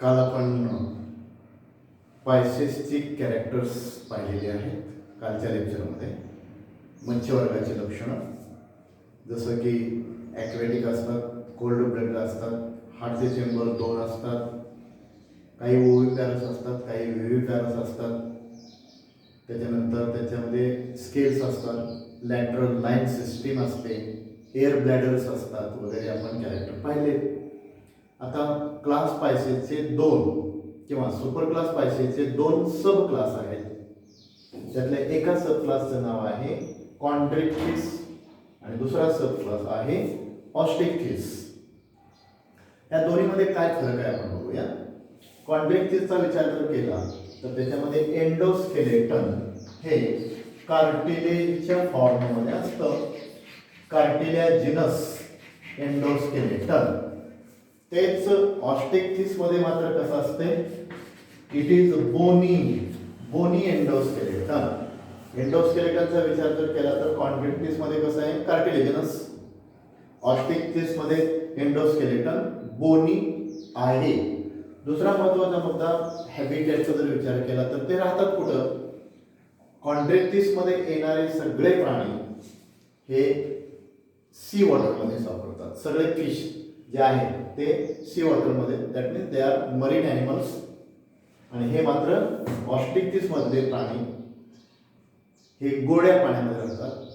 काल आपण पायसेसची कॅरेक्टर्स पाहिलेली आहेत कालच्या लेक्चरमध्ये. मत्स्यवर्गाची लक्षणं जसं की ॲक्वेटिक असतात, कोल्ड ब्लड असतात, हार्टचे चेंबर 2 असतात, काही ओव्हिपॅरस असतात, काही व्हिव्हिपॅरस असतात. त्याच्यानंतर त्याच्यामध्ये स्केल्स असतात, लॅटरल लाईन सिस्टीम असते, एअर ब्लॅडर्स असतात वगैरे आपण कॅरेक्टर पाहिले. आता क्लास पायसेसचे 2 किंवा सुपर क्लास पायसेसचे 2 सब क्लास आहेत. त्यातल्या एका सब क्लासचं नाव आहे कॉन्ड्रिक्टिस आणि दुसरा सब क्लास आहे ऑस्टिक्टिस. या दोन्हीमध्ये काय फरक आहे आपण बघूया. कॉन्ड्रिक्टिसचा विचार जर केला तर त्याच्यामध्ये एंडोस्केलेटन हे कार्टिलेजच्या फॉर्ममध्ये असतं. Cartilaginous endoskeleton. तेच ऑस्टिक्टिस मध्ये मात्र कसं असते, इट इज बोनी एंडोस्केलेटन. एंडोस्केलेटनचा विचार जर केला तर कॉन्ड्रिक्टिस मध्ये कसं आहे, कार्टिलेजिनस. ऑस्टिक्टिस मध्ये एंडोस्केलेटन बोनी आहे. दुसरा महत्त्वाचा मुद्दा हॅबिटॅटचा जर विचार केला तर ते राहतात कुठं. कॉन्ड्रिक्टिस मध्ये येणारे सगळे प्राणी हे सी वॉटरमध्ये सापडतात. सगळे फिश जे आहेत ते सी वॉटरमध्ये, that means they are marine animals. आणि हे मात्र ऑस्टिक्टिस मधले प्राणी हे गोड्या पाण्यामध्ये राहतात,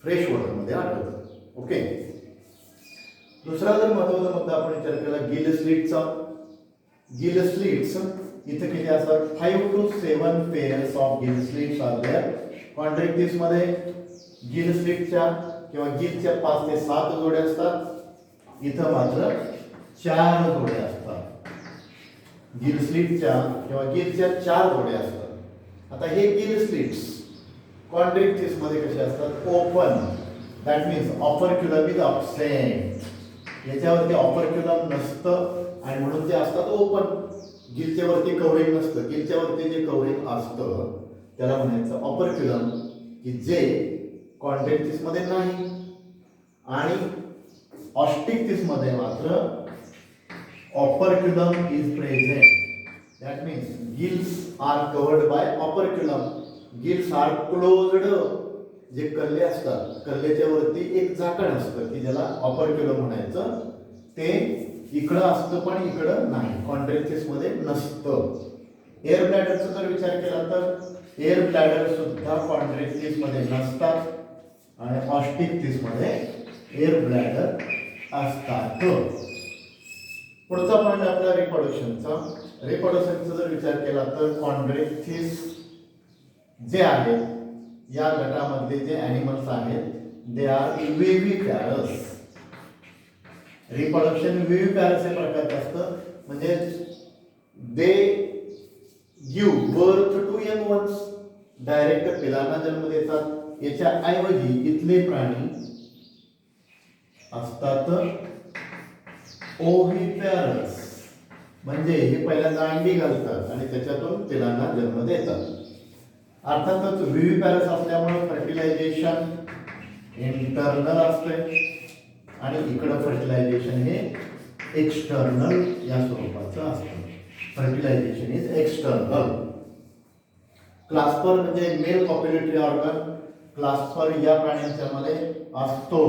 फ्रेश वॉटरमध्ये आढळतात. ओके. दुसरा जर महत्त्वाचा मुद्दा आपण विचार केला गिल स्लिट्सचा. गिल स्लिट्स इथे किती असतात, 5 to 7 pairs of gill slits are there. Chondrichthyes मध्ये गिल स्लिटच्या किंवा गिलच्या 5 ते 7 जोड्या असतात. इथं मात्र 4 जोड्या असतात. गिल स्लिटच्या किंवा गिलच्या 4 जोड्या असतात. आता हे गिल स्लिट्स कॉन्ड्रिक्टिस मध्ये कसे असतात, open. That means operculum is absent. याच्यावरती ऑपर्क्युलम नसतं आणि म्हणून ते असतात ओपन. गिलच्या वरती कवरिंग नसतं. गिलच्या वरती जे कवरिंग असतं त्याला म्हणायचं ऑपर्क्युलम, की जे कॉन्ड्रिक्टिस मध्ये नाही. आणि ऑस्टिक्टिस मध्ये मात्र operculum is present. That means gills are covered by operculum. Gills are closed. जे कल्ले असतात कल्ल्याच्या वरती एक झाकण असतं की ज्याला ऑपर्क्युलम म्हणायचं. ते इकडं असतं पण इकडं नाही, कॉन्ड्रिक्टिस मध्ये नसतं. एअर ब्लॅडरचा जर विचार केला तर एअर ब्लॅडर सुद्धा कॉन्ड्रिक्टिस मध्ये नसतात आणि ऑस्टिक्टिस मध्ये एअर ब्लॅडर असतात. पुढचा पॉईंट आपला रिप्रोडक्शनचा. रिप्रोडक्शनचा जर विचार केला तर कॉन्ड्रिक्टिस जे आहेत या गटामधले जे ॲनिमल्स आहेत दे आर विव्हिपॅरस. रिप्रोडक्शन विव्हिपॅरस हे प्रकारचं असतं, म्हणजे they give birth to young ones. Direct पिलांना जन्म देतात. याच्या ऐवजी इथले प्राणी असतात ओव्हिपॅरस, म्हणजे हे पहिल्यांदा अंडी घालतात आणि त्याच्यातून पिलांना जन्म देतात. अर्थातच विव्हिपॅरस असल्यामुळे फर्टिलायझेशन इंटरनल असते आणि इकडं फर्टिलायझेशन हे एक्सटर्नल या स्वरूपाचं असतं. Fertilization is external. क्लास्पर म्हणजे मेल कॉप्युलेटरी ऑर्गन. क्लास्पर या प्राण्यांच्या मध्ये असतो.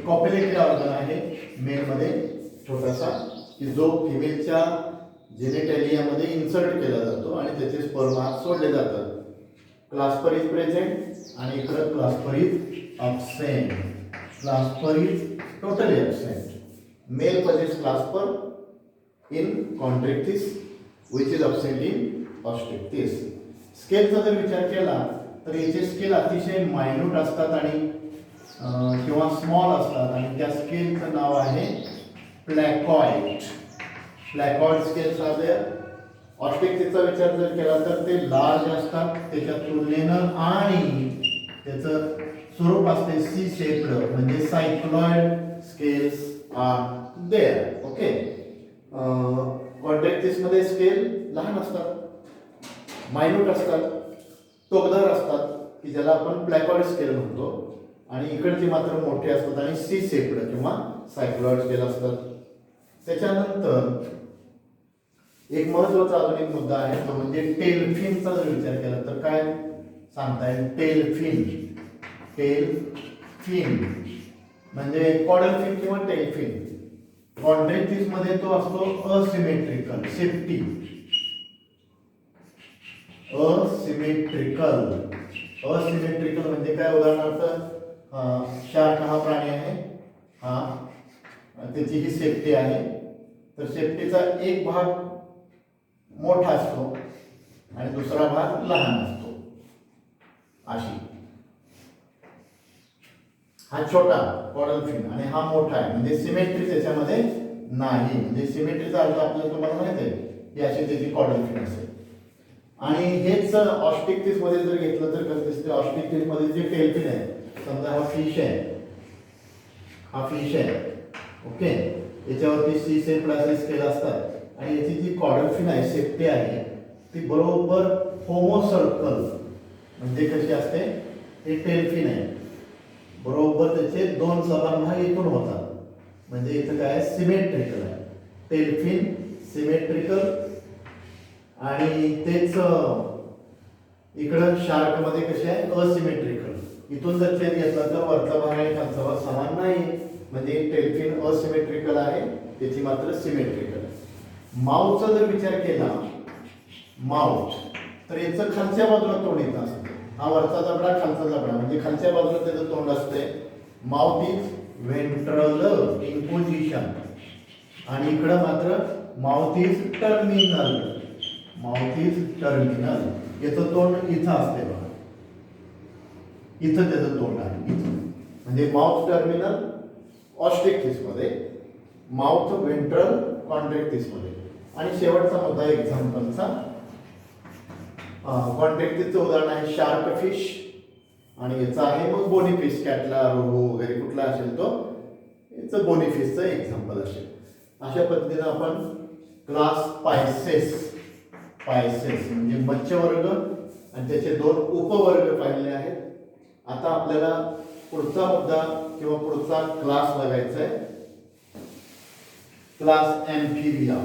कॉप्युलेटरी ऑर्गन आहे मेलमध्ये छोटासा, की जो फिमेलच्या जेनेटेलियामध्ये इन्सर्ट केला जातो आणि त्याचे स्पर्म आत सोडले जातात. क्लास्पर इज प्रेझेंट आणि इकडं clasper is absent. Clasper is totally absent. Male possess clasper in chondrichthyes which is absent in osteichthyes. स्केलचा जर विचार केला तर याचे स्केल अतिशय मायन्यूट असतात आणि किंवा स्मॉल असतात आणि त्या स्केलचं नाव आहे प्लॅकॉइड. प्लॅकॉइड स्केल्स आर देयर. ऑस्टिक्टिसचा विचार जर केला तर ते लार्ज असतात त्याच्या तुलनेनं आणि त्याचं स्वरूप असते सी शेप्ड, म्हणजे cycloid scales are there. Okay. Chondrichthyes मध्ये स्केल लहान असतात, मायन्यूट असतात, टोकदार असतात की ज्याला आपण प्लॅकॉइड स्केल म्हणतो. आणि इकडचे मात्र मोठे असतात आणि सी शेप्ड किंवा सायक्लॉइड स्केल असतात. त्याच्यानंतर एक महत्वाचा अजून एक मुद्दा आहे तो म्हणजे टेल फिनचा जर विचार केला तर काय सांगता येईल? टेल फिन म्हणजे कॉडल फिन किंवा टेल फिन. कॉन्ट्रॅक्टिस मध्ये तो असतो असिमेट्रिकल सेफ्टी. असिमेट्रिकल म्हणजे काय? उदाहरणार्थ शार्क हा प्राणी आहे, त्याची ही सेफ्टी आहे. तर सेफ्टीचा एक भाग मोठा असतो आणि दुसरा भाग लहान असतो अशी. हा छोटा कॉडल फिन आणि हा मोठा आहे म्हणजे सिमेट्री त्याच्यामध्ये नाही. म्हणजे सिमेट्रीचा अर्थ आपल्याला तुम्हाला माहिती आहे की अशी त्याची कॉडल फिन असेल. आणि हेच ऑस्टिक्टिस मध्ये जर घेतलं तर कसं दिसते? ऑस्टिक्टिस मध्ये जे टेल फिन आहे, समजा हा फिश आहे, ओके, याच्यावरती सी सेल क्लासेस केला असतात आणि याची जी कॉडल फिन आहे, सेफ्टी आहे, ती बरोबर होमोसर्कल म्हणजे कशी असते? हे टेल फिन आहे, बरोबर त्याचे दोन समान भाग इथून होतात. म्हणजे इथं काय सिमेट्रिकल आहे. टेल फिन सिमेट्रिकल आणि तेच इकडं शार्क मध्ये कसे आहे? असिमेट्रिकल. इथून जर छेद घेतला तर वरचा भाग आणि खालचा भाग समान नाही, म्हणजे टेल फिन असिमेट्रिकल आहे, त्याची मात्र सिमेट्रिकल आहे. माउथचा जर विचार केला, माउथ, तर याचं खालच्या बाजूला तोंड येत असतं. हा वरचा जबडा, खालचा जबडा, म्हणजे खालच्या बाजूला त्याचं तोंड असते. Mouth is ventral in position आणि इकडं मात्र माउथ इज टर्मिनल. याचं तोंड इथं असते बघा, इथं त्याचं तोंड आहे इथं. म्हणजे माउथ टर्मिनल ऑस्ट्रिक्टिस मध्ये, माउथ व्हेंट्रल कॉन्ट्रॅक्टिस मध्ये. आणि शेवटचा मुद्दा एक्झाम्पलचा, कॉन्ट्रॅक्टिसचं उदाहरण आहे शार्क फिश आणि याचं आहे मग बोनी फिश, कॅटला, रोहू वगैरे कुठला असेल तो, याचं बोनी फिशचं एक्झाम्पल असेल. अशा पद्धतीनं आपण क्लास पायसेस म्हणजे मत्स्यवर्ग आणि त्याचे दोन उपवर्ग पाहिले आहेत. आता आपल्याला पुढचा मुद्दा किंवा पुढचा क्लास बघायचा आहे, क्लास एम्फिबिया.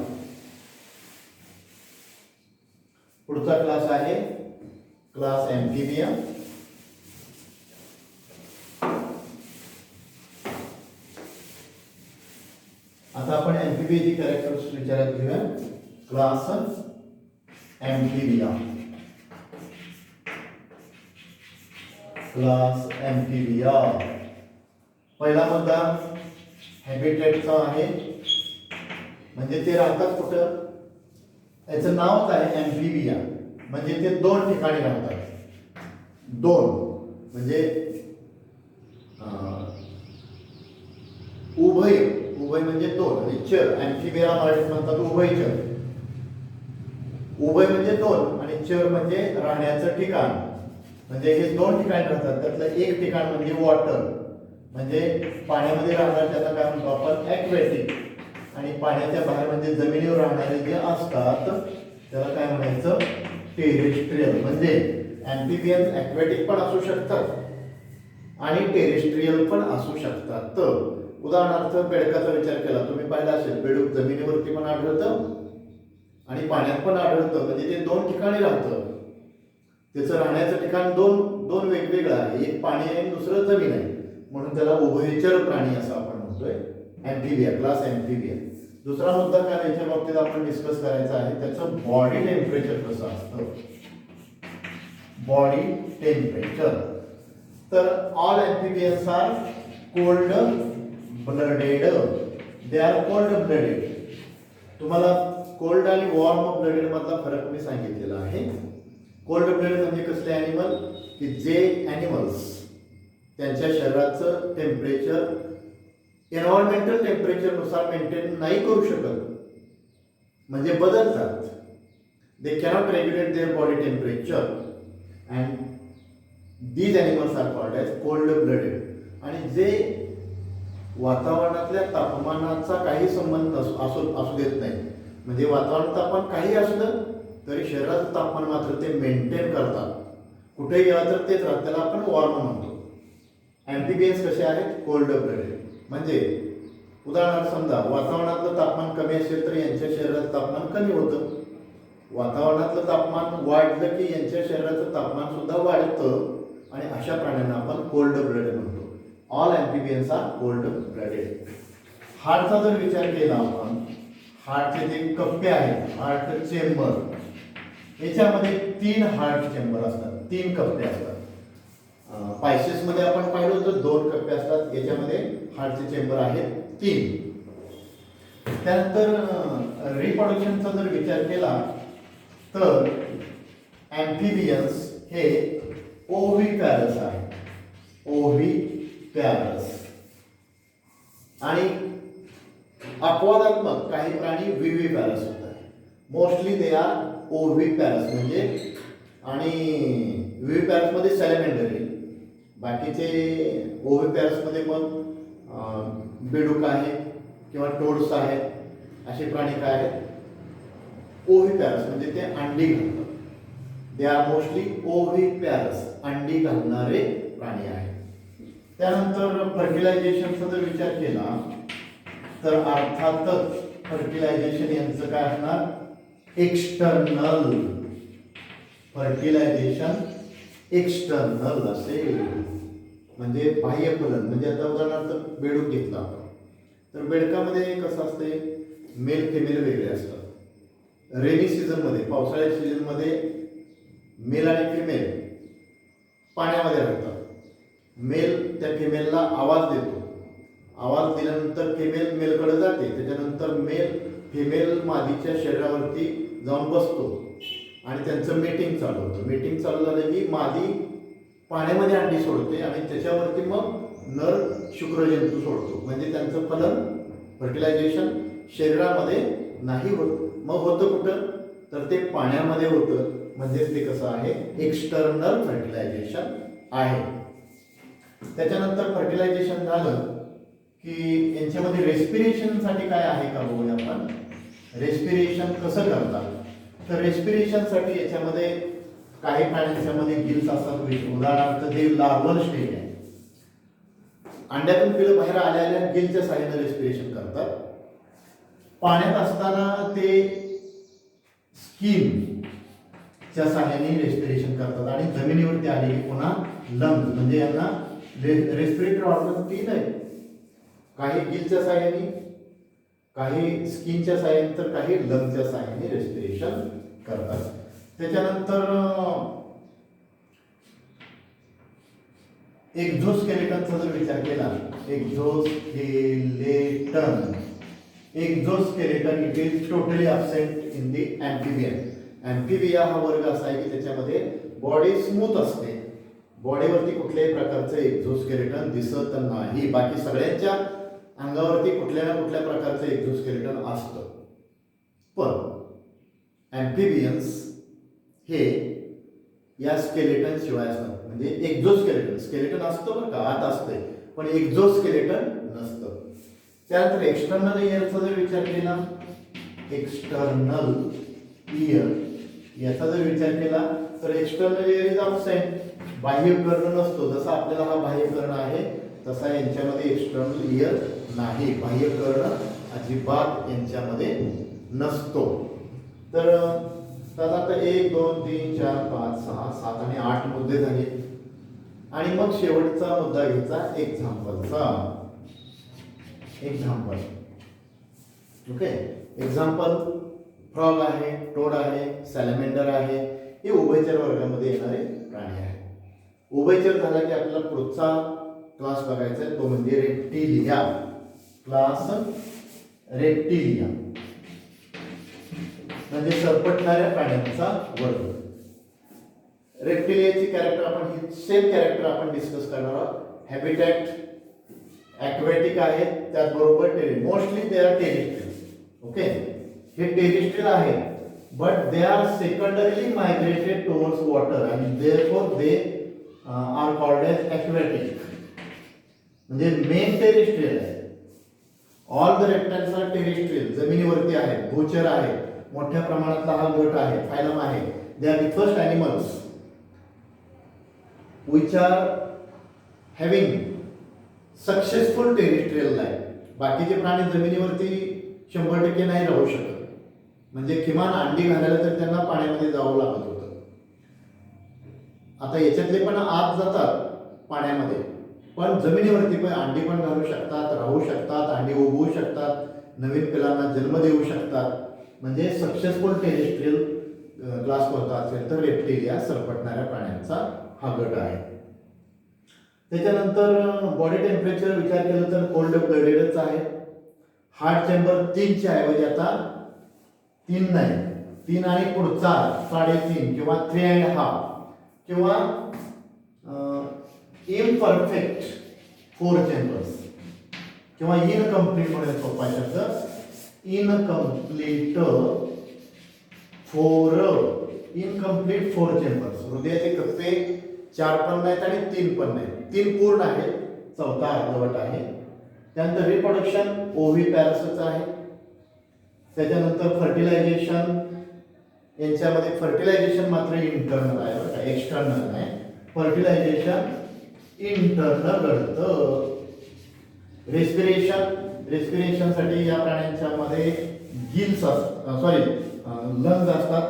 पुढचा क्लास आहे क्लास एम्फिबिया. आता आपण एम्फिबियाची कॅरेक्टरिस्टिक्स विचारात घेऊया. Class Amphibia. पहिला मुद्दा हॅबिटेटचा आहे, म्हणजे ते राहतात कुठं? याचं नावच आहे एम्फिबिया, म्हणजे ते दोन ठिकाणी राहतात. दोन म्हणजे उभय म्हणजे दोन आणि चर. एम्फिबिया मराठीत म्हणतात उभयचर. उभय म्हणजे दोन आणि चर म्हणजे राहण्याचं ठिकाण. म्हणजे हे दोन ठिकाणी राहतात. त्यातलं एक ठिकाण म्हणजे वॉटर, म्हणजे पाण्यामध्ये राहणार, त्याला काय म्हणतो आपण? ॲक्वेटिक. आणि पाण्याच्या बाहेर म्हणजे जमिनीवर राहणारे जे असतात त्याला काय म्हणायचं? टेरेस्ट्रियल. म्हणजे एम्फिबियन ॲक्वेटिक पण असू शकतात आणि टेरेस्ट्रियल पण असू शकतात. उदाहरणार्थ बेडकाचा विचार केला, तुम्ही पाहिला असेल, बेडूक जमिनीवरती पण आढळतं आणि पाण्यात पण आढळतं. म्हणजे ते दोन ठिकाणी राहतं. त्याचं राहण्याचं ठिकाण दोन वेगवेगळं आहे. एक पाणी आहे आणि दुसरं जमीन आहे, म्हणून त्याला उभयचर प्राणी असं आपण म्हणतोय. Amphibia, class Amphibia. दुसरा मुद्दा काय याच्या बाबतीत आपण डिस्कस करायचा आहे, त्याचं बॉडी टेम्परेचर कसं असतं. Body temperature. तर all amphibians are cold blooded. They are cold blooded. तुम्हाला कोल्ड आणि वॉर्म ब्लडेड मधला फरक मी सांगितलेला आहे. कोल्ड ब्लडेड म्हणजे कसले ॲनिमल? की जे ॲनिमल्स त्यांच्या शरीराचं टेम्परेचर एन्व्हायरमेंटल टेम्परेचरनुसार मेंटेन नाही करू शकत, म्हणजे बदलतात. They cannot regulate their body temperature and these animals are called as cold blooded. आणि जे वातावरणातल्या तापमानाचा काही संबंध असू देत नाही, म्हणजे वातावरण तापमान काही असलं तरी शरीराचं तापमान मात्र ते मेंटेन करतात. कुठेही गेला तर तेच राहतात, त्याला आपण वॉर्म म्हणतो. एम्फिबियन्स कसे आहेत? Cold blooded. म्हणजे उदाहरणार्थ समजा वातावरणातलं तापमान कमी असेल तर यांच्या शरीराचं तापमान कमी होतं, वातावरणातलं तापमान वाढलं की यांच्या शरीराचं तापमान सुद्धा वाढतं आणि अशा प्राण्यांना आपण कोल्ड ब्लडेड म्हणतो. All amphibians are cold blooded. हार्टचा जर विचार केला आपण, हार्टचे जे कप्पे आहेत, हार्ट चेंबर, याच्यामध्ये 3 हार्ट चेंबर असतात, 3 कप्पे असतात. पायसेसमध्ये आपण पाहिलं तर 2 कप्पे असतात, याच्यामध्ये हार्टचे चेंबर आहेत 3. त्यानंतर रिप्रोडक्शनचा जर विचार केला तर ॲम्फिबियन्स हे ओव्हिपॅरस आहे, ओव्हिपॅरस. आणि अपवादात्मक काही प्राणी विविपॅरस होतात. मोस्टली दे आर ओव्हिपॅरस म्हणजे, आणि विविपॅरसमध्ये सॅलेमेंडर आहे. बाकीचे ओव्हिपॅरसमध्ये मग बेडूक आहे किंवा टोड्स आहेत, असे प्राणी काय आहेत ओव्हिपॅरस म्हणजे ते अंडी घालतात. दे आर मोस्टली ओव्हिपॅरस, अंडी घालणारे प्राणी आहेत. त्यानंतर फर्टिलायझेशनचा जर विचार केला तर अर्थातच फर्टिलायझेशन यांचं काय असणार, एक्सटर्नल. फर्टिलायझेशन एक्सटर्नल असेल म्हणजे बाह्य फलन. म्हणजे आता उदाहरणार्थ बेडूक घेतला आपण तर बेडकामध्ये कसं असते, मेल फिमेल वेगळे असतात. रेनी सीझनमध्ये, पावसाळ्याच्या सीझनमध्ये मेल आणि फिमेल पाण्यामध्ये राहतात. मेल त्या फिमेलला आवाज देतो, आवाज दिल्यानंतर फिमेल मेलकडे जाते, त्याच्यानंतर मेल फिमेल मादीच्या शरीरावरती जाऊन बसतो आणि त्यांचं मीटिंग चालू होतं. मीटिंग चालू झालं की मादी पाण्यामध्ये अंडी सोडते आणि त्याच्यावरती मग नर शुक्रजंतू सोडतो. म्हणजे त्यांचं फलन फर्टिलायझेशन शरीरामध्ये नाही होत. मग होतं कुठं, तर ते पाण्यामध्ये होतं. म्हणजे ते कसं आहे, एक्सटर्नल फर्टिलायझेशन आहे. त्याच्यानंतर फर्टिलायझेशन झालं की यांच्यामध्ये रेस्पिरेशनसाठी काय आहे का बघूया आपण. रेस्पिरेशन कसं करतात, तर रेस्पिरेशनसाठी याच्यामध्ये काही प्राण्यांच्यामध्ये गिल्स असतात. उदाहरणार्थ ते लार्वल स्टेज आहे, अंड्यातून पिलं बाहेर आल्या गिलच्या साहाय्याने रेस्पिरेशन करतात. पाण्यात असताना ते स्किनच्या साहाय्याने रेस्पिरेशन करतात आणि जमिनीवरती आले की पुन्हा लंग्स, म्हणजे यांना रेस्पिरेटरी ऑर्गन 3 आहेत. काही गिलच्या साहाय्याने, काही स्किनच्या साहाय्याने, तर काही लंगच्या साहाय्याने रेस्पिरेशन करतात. त्याच्यानंतर एक्झोस्केलेटनचा जर विचार केला, exoskeleton it is totally absent in the amphibian. Amphibia हा वर्ग असा आहे की त्याच्यामध्ये बॉडी स्मूथ असते, बॉडीवरती कुठल्याही प्रकारचं एक्झोस्केलेटन दिसत नाही. बाकी सगळ्यांच्या अंगावरती कुठल्या ना कुठल्या प्रकारचं एक्झोस्केलेटन असतं. पण ॲम्फिबियन्स हे या स्केलेटन शिवाय असतात. म्हणजे एक्झोस्केलेटन, स्केलेटन असतं बरं का, आत असते, पण एक्झोस्केलेटन नसतं. त्यानंतर एक्सटर्नल इयरचा जर विचार केला, एक्सटर्नल इयर याचा जर विचार केला तर एक्सटर्नल इयर इज अब्सेंट, बाह्य कर्ण नसतो. जसा आपल्याला हा बाह्य कर्ण आहे तसा यांच्यामध्ये एक्सटर्नल इयर नाही, बाह्य कर्ण अजिबात यांच्यामध्ये नसतो. तर आता 1 2 3 4 5 6 7 आणि 8 मुद्दे झाले. आणि मग शेवटचा मुद्दा घ्यायचा एक्झाम्पलचा. Example, okay. एक्झाम्पल फ्रॉग आहे, टोड आहे, सॅलमेंडर आहे. हे उभयचर वर्गामध्ये येणारे प्राणी आहेत. उभयचर झाला की आपल्याला पुढचा क्लास बघायचा आहे, तो म्हणजे रेप्टिलिया. क्लास रेप्टिलिया म्हणजे सरपटणाऱ्या प्राण्यांचा वर्ग. रेप्टिलियाची कॅरेक्टर आपण सेम कॅरेक्टर आपण डिस्कस करणार आहोत. हॅबिटॅट ॲक्वेटिक आहेत, त्याचबरोबर mostly they are terrestrial. Okay, हे टेरिस्ट्रियल आहेत, but they are secondarily migrated towards water आणि therefore they are called as aquatic. म्हणजे मेन टेरिस्ट्रियल आहे. All the reptiles are terrestrial, जमिनीवरती आहेत, भूचर आहे, मोठ्या प्रमाणातला हा गट आहे, फायलम आहे. They are the first animals which are having successful terrestrial life. बाकीचे प्राणी जमिनीवरती 100% नाही राहू शकत. म्हणजे किमान अंडी घालायला तर त्यांना पाण्यामध्ये जावं लागत होतं. आता याच्यातले पण आत जातात पाण्यामध्ये, पण जमिनीवरती पण अंडी पण घालू शकतात, राहू शकतात, अंडी उगवू शकतात, नवीन पिलांना जन्म देऊ शकतात. म्हणजे सक्सेसफुल टेरेस्ट्रियल क्लास कोणता असेल तर रेप्टिलिया, सरपटणाऱ्या प्राण्यांचा हा गट आहे. त्याच्यानंतर बॉडी टेम्परेचर विचार केलं तर कोल्ड ब्लडेडच आहे. हार्ट चेंबर 3च्या ऐवजी आता 3 नाही, 3 आणि पुढचा 3.5 किंवा 3.5 किंवा इम्परफेक्ट 4 चेंबर्स किंवा इनकम्प्लीट म्हणून सोपा शब्द, इनकम्प्लीट 4 चेंबर्स. हृदयाचे कप्पे 4 पण नाहीत आणि 3 पण नाहीत, 3 पूर्ण आहेत, चौथा अर्धवट आहे. त्यानंतर रिप्रोडक्शन ओव्हीपॅरसच आहे. त्याच्यानंतर फर्टिलायझेशन, यांच्यामध्ये फर्टिलायझेशन मात्र इंटरनल आहे, एक्सटर्नल नाही. फर्टिलायझेशन इंटरनल घडतं. रेस्पिरेशनसाठी या प्राण्यांच्या मध्ये गिल्स लंग्स असतात.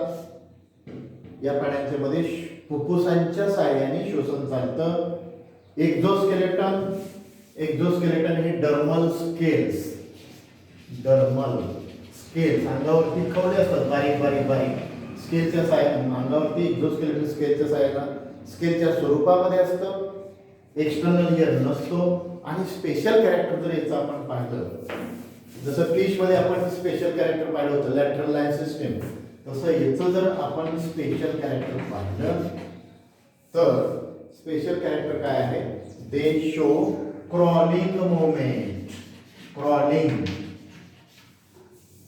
या प्राण्यांच्या मध्ये फुफ्फुसांच्या साहाय्याने श्वसन चालतं. एक्झोस्केलेटन हे डर्मल स्केल्स अंगावरती खवले असतात, बारीक स्केलच्या साहाय्याने अंगावरती एक्झोस्केलेटन स्केलच्या साहाय्याने स्केलच्या स्वरूपामध्ये असतं. एक्सटर्नल इयर नसतो. आणि स्पेशल कॅरेक्टर जर याचं आपण पाहिलं, जसं फिशमध्ये आपण स्पेशल कॅरेक्टर पाहिलं होतं लॅटरल लाईन सिस्टीम, तसं याचं जर आपण स्पेशल कॅरेक्टर पाहिलं तर स्पेशल कॅरेक्टर काय आहे, दे शो क्रॉलिंग मुवमेंट.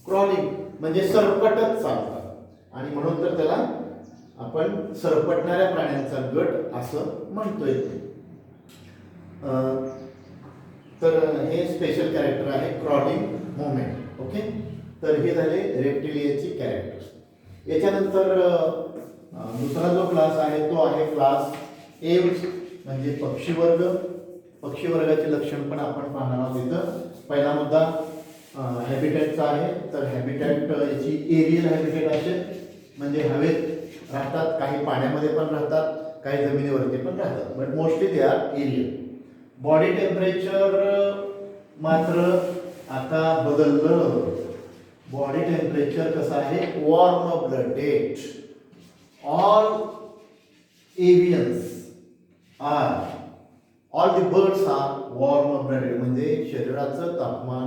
क्रॉलिंग म्हणजे सरपटत चालतात, आणि म्हणून तर त्याला आपण सरपटणाऱ्या प्राण्यांचा गट असं म्हणतोय. तर हे स्पेशल कॅरेक्टर आहे, क्रॉलिंग मुवमेंट. ओके, तर हे झाले रेप्टिलियाची कॅरेक्टर्स. याच्यानंतर दुसरा जो क्लास आहे तो आहे क्लास एव्स, म्हणजे पक्षीवर्ग. पक्षीवर्गाचे लक्षण पण आपण पाहणार आहोत. इथं पहिला मुद्दा हॅबिटॅटचा आहे. तर हॅबिटॅट याची एरियल हॅबिटॅट असेल, म्हणजे हवेत राहतात, काही पाण्यामध्ये पण राहतात, काही जमिनीवरती पण राहतात, बट मोस्टली ते आर एरियल. बॉडी टेम्परेचर मात्र आता बदललं. बॉडी टेम्परेचर कसं आहे, warm blooded. All the birds are warm blooded, म्हणजे शरीराचं तापमान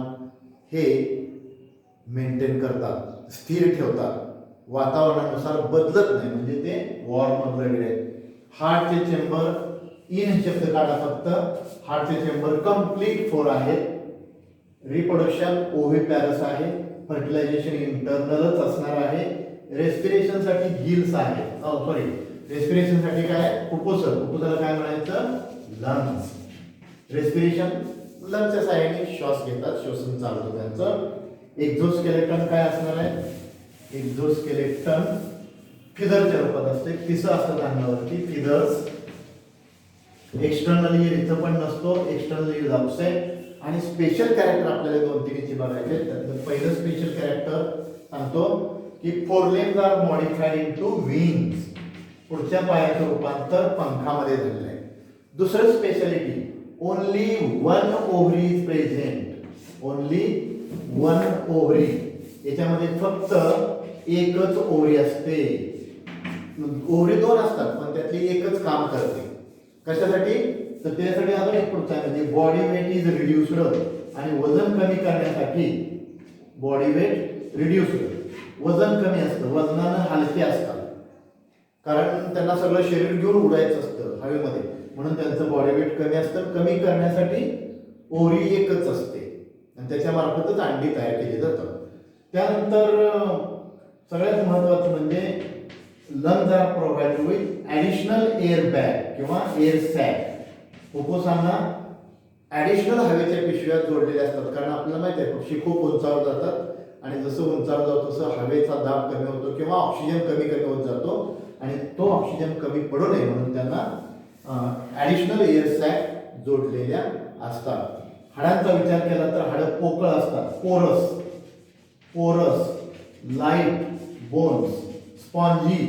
हे मेंटेन करतात, स्थिर ठेवतात, वातावरणानुसार बदलत नाही, म्हणजे ते वॉर्म ब्लडेड आहेत. हार्टचे चेंबर इन शब्द काढा फक्त. हार्टचे चेंबर कंप्लीट 4 आहेत. रिप्रोडक्शन ओव्हीपॅरस आहे. फर्टिलायझेशन इंटरनलच असणार आहे. रेस्पिरेशनसाठी गिल्स आहे. रेस्पिरेशनसाठी काय, फुफ्फुसाला काय म्हणायचं, लंग्स. रेस्पिरेशन लंग्सच्या साहाय्याने श्वास घेतात, श्वसन चालतं त्यांचं. एक्झोस्केलेटन काय असणार आहे, एक्झोस्केलेटन फिदरच्या रूपात असते, पिसं असतात अंगावरती, फिदर्स. एक्सटर्नल इयर इथं पण नसतो, एक्सटर्नल इयर आउटसाइड. आणि स्पेशल कॅरेक्टर आपल्याला 2-3 बघायचे. त्यातलं पहिलं स्पेशल कॅरेक्टर सांगतो की फोरलेम्स आर मॉडिफाईड इनटू विंग्स. पुढच्या पायाचं रूपांतर पंखामध्ये झालेलं आहे. दुसरं speciality, only 1 ovary is present. Only 1 ovary, याच्यामध्ये फक्त एकच ओव्हरी असते. ओव्हरी 2 असतात, पण त्यातली एकच काम करते. कशासाठी, तर त्यासाठी अजून एक पुढचा आहे, म्हणजे बॉडी वेट इज रिड्युस्ड. आणि वजन कमी करण्यासाठी बॉडी वेट रिड्युस्ड, वजन कमी असतं, वजनानं हलके असतात, कारण त्यांना सगळं शरीर घेऊन उडायचं असतं हवेमध्ये, म्हणून त्यांचं बॉडी वेट कमी असतं. कमी करण्यासाठी ओव्हरी एकच असते आणि त्याच्या मार्फतच अंडी तयार केली जातात. त्यानंतर सगळ्यात महत्त्वाचं म्हणजे lungs are provided with additional air bag किंवा air sac. फुफ्फुसांना ॲडिशनल हवेच्या पिशव्या जोडलेल्या असतात, कारण आपल्याला माहिती आहे पक्षी खूप उंचावर जातात आणि जसं उंचावर जातो तसं हवेचा दाब कमी होतो किंवा ऑक्सिजन कमी होत जातो, आणि तो ऑक्सिजन कमी पडू नये म्हणून त्यांना ॲडिशनल एअर सॅक जोडलेल्या असतात. हाडांचा विचार केला तर हाडं पोकळ असतात, पोरस. लाईट बोन्स, स्पॉन्जी,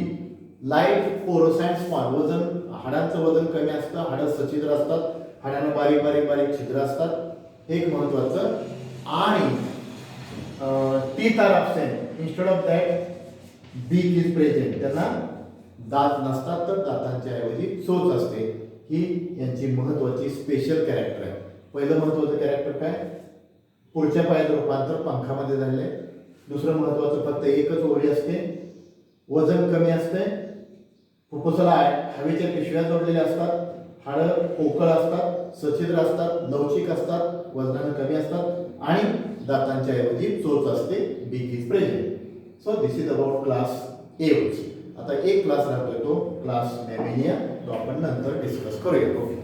लाईट पोरस अँड स्पॉन्ज. वजन, हाडांचं वजन कमी असतं, हाडं सच्छिद्र असतात, हाडांना बारीक बारीक बारीक छिद्र असतात, हे एक महत्वाचं. आणि teeth are absent, instead of that beak is present. त्यांना दात नसतात तर दातांच्या ऐवजी चोच असते. ही यांची महत्वाची स्पेशल कॅरेक्टर आहे. पहिलं महत्वाचं कॅरेक्टर काय, पुढच्या पायाचं रूपांतर पंखामध्ये झालेलं आहे. दुसरं महत्वाचं फक्त एकच ओळी असते, वजन कमी असते, फुफ्फुसाला हवेच्या पिशव्या जोडलेल्या असतात, हाडं पोकळ असतात, सच्छिद्र असतात, लवचिक असतात, वजनानं कमी असतात आणि दातांच्या ऐवजी चोच असते. बीक is present. So this is about class ए. आता एक क्लास राहतोय तो क्लास मॅमेलिया, तो आपण नंतर डिस्कस करूया. ओके.